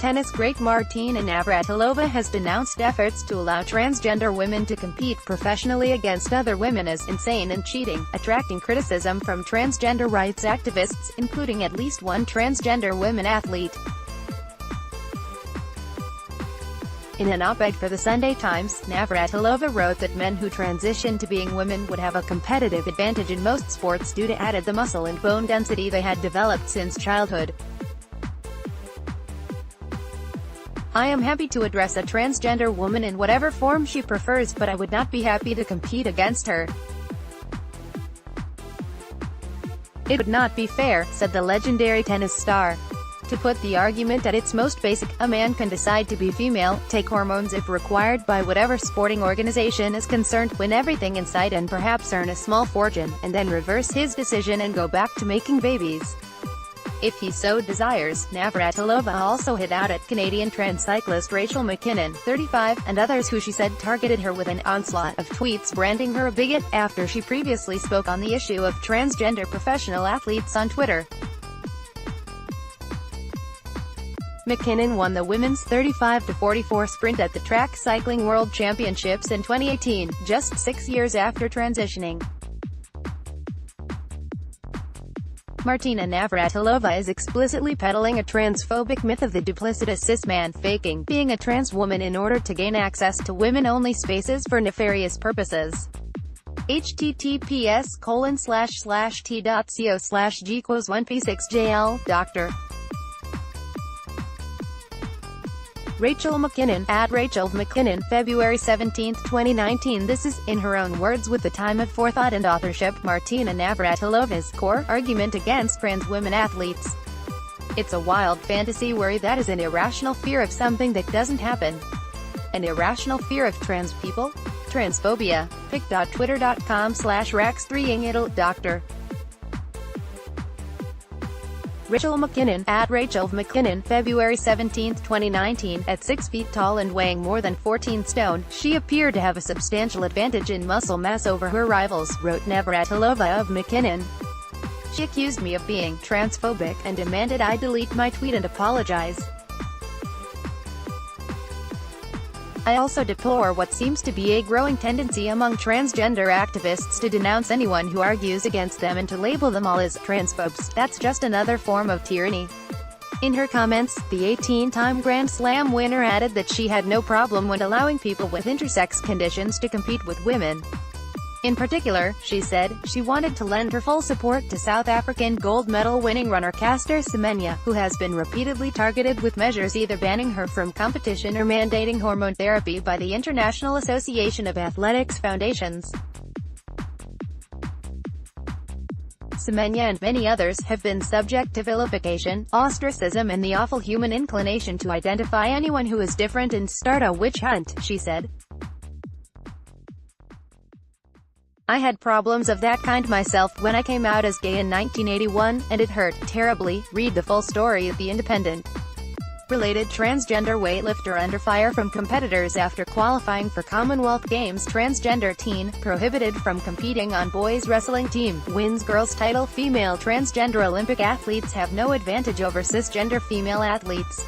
Tennis great Martina Navratilova has denounced efforts to allow transgender women to compete professionally against other women as insane and cheating, attracting criticism from transgender rights activists, including at least one transgender women athlete. In an op-ed for the Sunday Times, Navratilova wrote that men who transition to being women would have a competitive advantage in most sports due to added the muscle and bone density they had developed since childhood. I am happy to address a transgender woman in whatever form she prefers, but I would not be happy to compete against her. It would not be fair, said the legendary tennis star. To put the argument at its most basic, a man can decide to be female, take hormones if required by whatever sporting organization is concerned, win everything in sight and perhaps earn a small fortune, and then reverse his decision and go back to making babies if he so desires. Navratilova also hit out at Canadian trans cyclist Rachel McKinnon, 35, and others who she said targeted her with an onslaught of tweets branding her a bigot, after she previously spoke on the issue of transgender professional athletes on Twitter. McKinnon won the women's 35-44 sprint at the Track Cycling World Championships in 2018, just 6 years after transitioning. Martina Navratilova is explicitly peddling a transphobic myth of the duplicitous cis man faking being a trans woman in order to gain access to women-only spaces for nefarious purposes. https://t.co/g=1p6jl, Dr. Rachel McKinnon, at Rachel McKinnon, February 17, 2019. This is, in her own words, with the time of forethought and authorship, Martina Navratilova's core argument against trans women athletes. It's a wild fantasy worry that is an irrational fear of something that doesn't happen. An irrational fear of trans people? Transphobia. pic.twitter.com/rax3ingitl, Dr. Rachel McKinnon, at Rachel McKinnon, February 17, 2019, at 6 feet tall and weighing more than 14 stone, she appeared to have a substantial advantage in muscle mass over her rivals, wrote Navratilova of McKinnon. She accused me of being transphobic, and demanded I delete my tweet and apologize. I also deplore what seems to be a growing tendency among transgender activists to denounce anyone who argues against them and to label them all as transphobes. That's just another form of tyranny. In her comments, the 18-time Grand Slam winner added that she had no problem when allowing people with intersex conditions to compete with women. In particular, she said, she wanted to lend her full support to South African gold medal-winning runner Caster Semenya, who has been repeatedly targeted with measures either banning her from competition or mandating hormone therapy by the International Association of Athletics Foundations. Semenya and many others have been subject to vilification, ostracism and the awful human inclination to identify anyone who is different and start a witch hunt, she said. I had problems of that kind myself when I came out as gay in 1981, and it hurt terribly. Read the full story at The Independent. Related: transgender weightlifter under fire from competitors after qualifying for Commonwealth Games. Transgender teen, prohibited from competing on boys wrestling team, wins girls title. Female transgender Olympic athletes have no advantage over cisgender female athletes.